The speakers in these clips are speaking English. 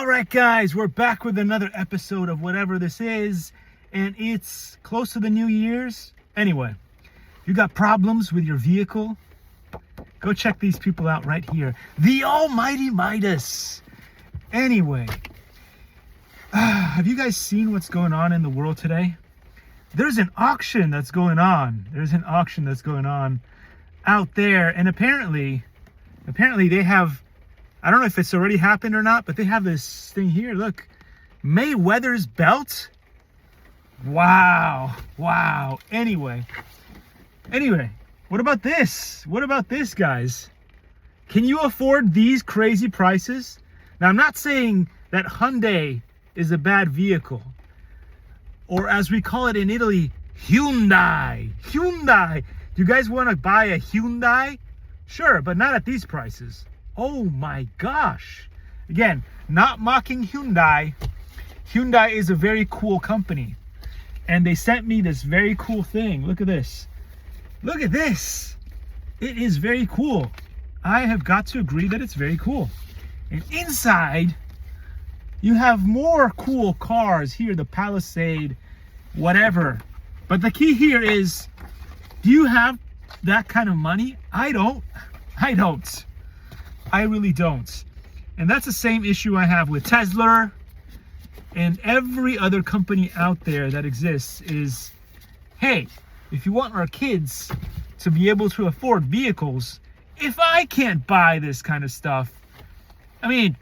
All right, guys, we're back with another episode of whatever this is, and it's close to the New Year's. Anyway, you got problems with your vehicle? Go check these people out right here. The Almighty Midas. Anyway, have you guys seen what's going on in the world today? There's an auction that's going on. Out there, and apparently they have, I don't know if it's already happened or not, but they have this thing here. Look, Mayweather's belt. Wow. Anyway, what about this? Guys? Can you afford these crazy prices? Now, I'm not saying that Hyundai is a bad vehicle, or as we call it in Italy, Hyundai. Do you guys want to buy a Hyundai? Sure, but not at these prices. Oh my gosh. Again, not mocking Hyundai. Hyundai is a very cool company. And they sent me this very cool thing. Look at this. It is very cool. I have got to agree that it's very cool. And inside, you have more cool cars here. The Palisade, whatever. But the key here is, do you have that kind of money? I don't. I really don't. And that's the same issue I have with Tesla and every other company out there that exists is, hey, if you want our kids to be able to afford vehicles, if I can't buy this kind of stuff, I mean,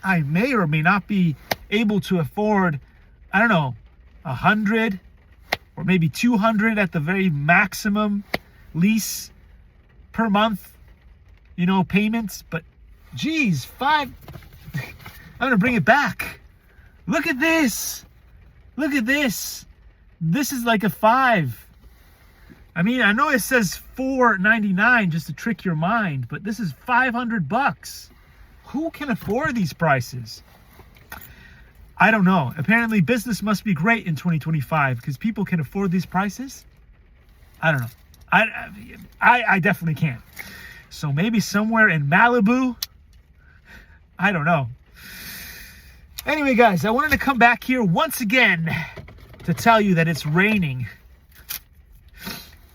I may or may not be able to afford, I don't know, 100 or maybe 200 at the very maximum lease per month, payments. But geez, I'm gonna bring it back. Look at this. This is like a 5. I mean, I know it says $499 just to trick your mind, but this is $500. Who can afford these prices? I don't know. Apparently business must be great in 2025 because people can afford these prices. I don't know. I definitely can't. So maybe somewhere in Malibu. I don't know. Anyway, guys, I wanted to come back here once again to tell you that it's raining.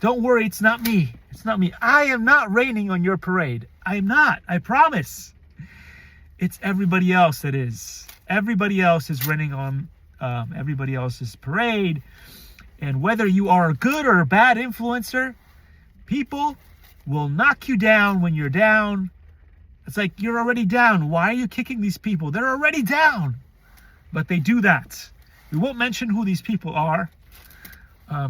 Don't worry, it's not me. I am not raining on your parade. I am not. I promise. It's everybody else that is. Everybody else is raining on everybody else's parade. And whether you are a good or a bad influencer, people will knock you down when you're down. It's like, you're already down. Why are you kicking these people? They're already down. But they do that. We won't mention who these people are.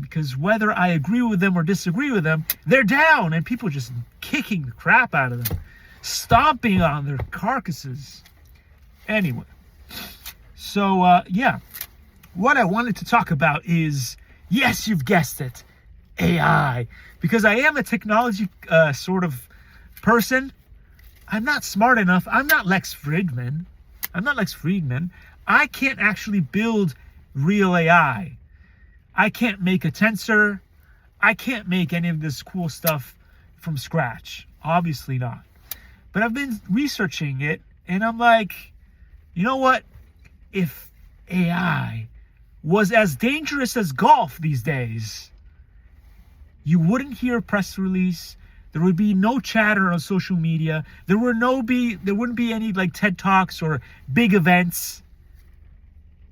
Because whether I agree with them or disagree with them, they're down. And people just kicking the crap out of them. Stomping on their carcasses. Anyway. So, yeah. What I wanted to talk about is, yes, you've guessed it, AI. Because I am a technology sort of person. I'm not smart enough. I'm not Lex Fridman. I can't actually build real AI. I can't make a tensor. I can't make any of this cool stuff from scratch. Obviously not. But I've been researching it, and I'm like, you know what? If AI was as dangerous as golf these days, you wouldn't hear a press release. There would be no chatter on social media. There wouldn't be any like TED Talks or big events.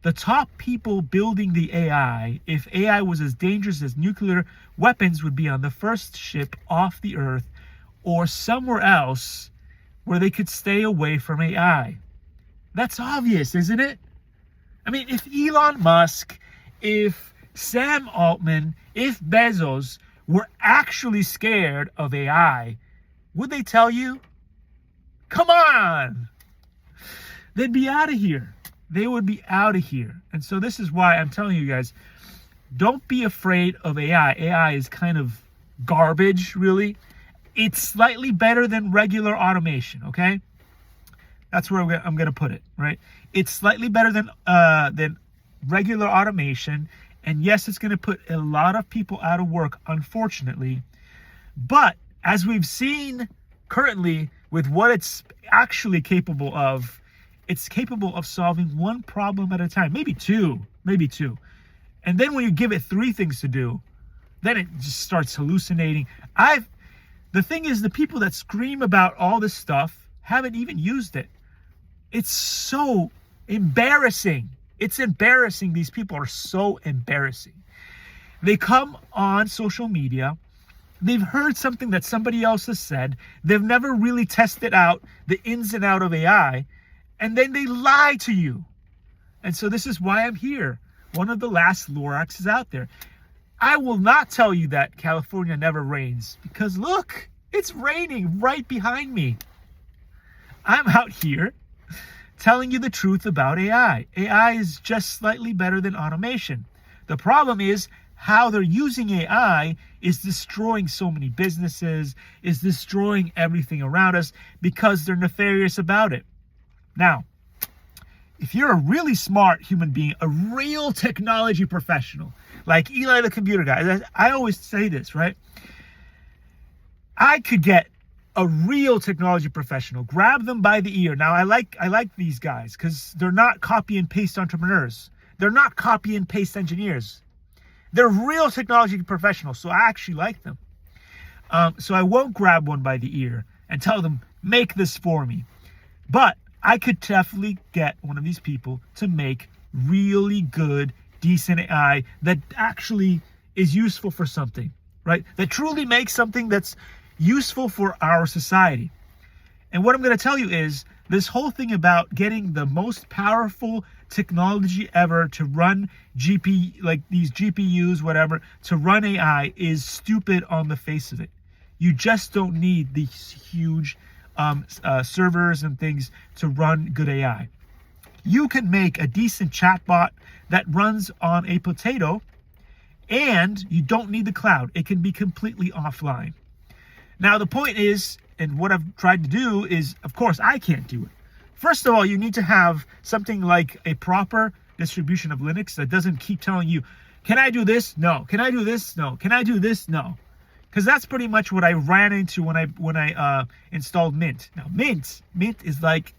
The top people building the AI, if AI was as dangerous as nuclear weapons, would be on the first ship off the Earth or somewhere else where they could stay away from AI. That's obvious, isn't it? I mean, if Elon Musk, if Sam Altman, if Bezos were actually scared of AI, would they tell you? Come on! They'd be out of here. They would be out of here. And so this is why I'm telling you guys, don't be afraid of AI. AI is kind of garbage, really. It's slightly better than regular automation, okay? That's where I'm going to put it, right? It's slightly better than regular automation. And yes, it's going to put a lot of people out of work, unfortunately. But as we've seen currently with what it's actually capable of, it's capable of solving one problem at a time, maybe two. And then when you give it 3 things to do, then it just starts hallucinating. The thing is, the people that scream about all this stuff haven't even used it. It's so embarrassing. It's embarrassing. These people are so embarrassing. They come on social media. They've heard something that somebody else has said. They've never really tested out the ins and out of AI. And then they lie to you. And so this is why I'm here. One of the last Loraxes out there. I will not tell you that California never rains, because look, it's raining right behind me. I'm out here telling you the truth about AI. AI is just slightly better than automation. The problem is how they're using AI is destroying so many businesses, is destroying everything around us because they're nefarious about it. Now, if you're a really smart human being, a real technology professional, like Eli the computer guy, I always say this, right? I could get a real technology professional, grab them by the ear. Now, I like these guys because they're not copy and paste entrepreneurs. They're not copy and paste engineers. They're real technology professionals, so I actually like them. So I won't grab one by the ear and tell them, make this for me. But I could definitely get one of these people to make really good, decent AI that actually is useful for something, right? That truly makes something that's useful for our society. And what I'm going to tell you is this whole thing about getting the most powerful technology ever to run like these GPUs, whatever, to run AI is stupid on the face of it. You just don't need these huge servers and things to run good AI. You can make a decent chatbot that runs on a potato, and you don't need the cloud. It can be completely offline. Now, the point is, and what I've tried to do is, of course, I can't do it. First of all, you need to have something like a proper distribution of Linux that doesn't keep telling you, can I do this? No. Can I do this? No. Can I do this? No. Because that's pretty much what I ran into when I installed Mint. Now, Mint is like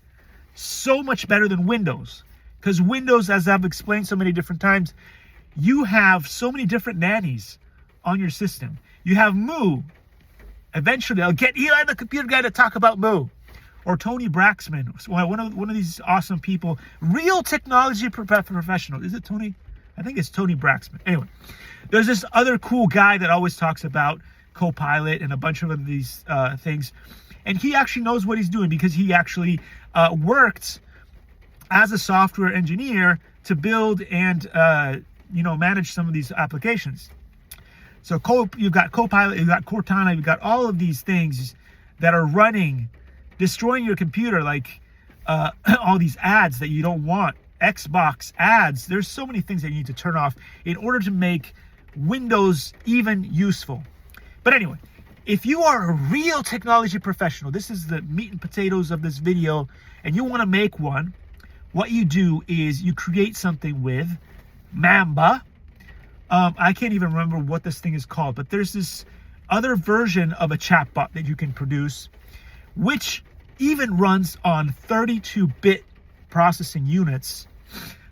so much better than Windows. Because Windows, as I've explained so many different times, you have so many different nannies on your system. You have Moo. Eventually, I'll get Eli the computer guy to talk about Moo. Or Tony Braxman, one of these awesome people, real technology professional. Is it Tony? I think it's Tony Braxman. Anyway, there's this other cool guy that always talks about Copilot and a bunch of these things. And he actually knows what he's doing because he actually worked as a software engineer to build and manage some of these applications. So you've got Copilot, you've got Cortana, you've got all of these things that are running, destroying your computer, like all these ads that you don't want, Xbox ads. There's so many things that you need to turn off in order to make Windows even useful. But anyway, if you are a real technology professional, this is the meat and potatoes of this video, and you want to make one, what you do is you create something with Mamba. I can't even remember what this thing is called, but there's this other version of a chatbot that you can produce, which even runs on 32-bit processing units.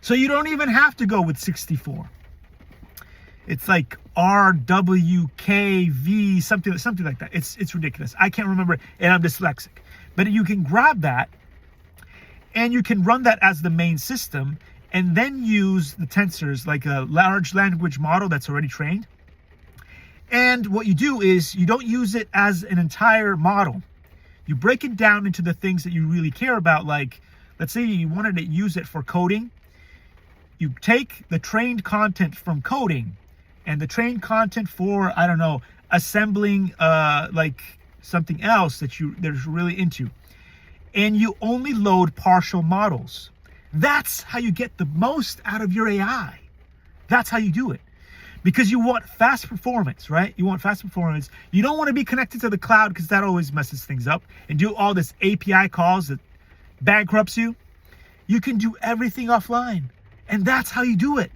So you don't even have to go with 64. It's like RWKV, something like that. It's ridiculous. I can't remember, and I'm dyslexic. But you can grab that, and you can run that as the main system, and then use the tensors, like a large language model that's already trained. And what you do is you don't use it as an entire model. You break it down into the things that you really care about, like, let's say you wanted to use it for coding. You take the trained content from coding and the trained content for, I don't know, assembling like something else that they're really into. And you only load partial models. That's how you get the most out of your AI. That's how you do it. Because you want fast performance, right? You want fast performance. You don't want to be connected to the cloud because that always messes things up. And do all this API calls that bankrupts you. You can do everything offline. And that's how you do it.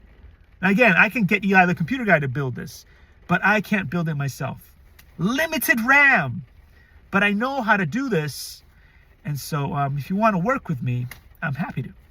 Now again, I can get Eli the computer guy to build this, but I can't build it myself. Limited RAM. But I know how to do this. And so if you want to work with me, I'm happy to.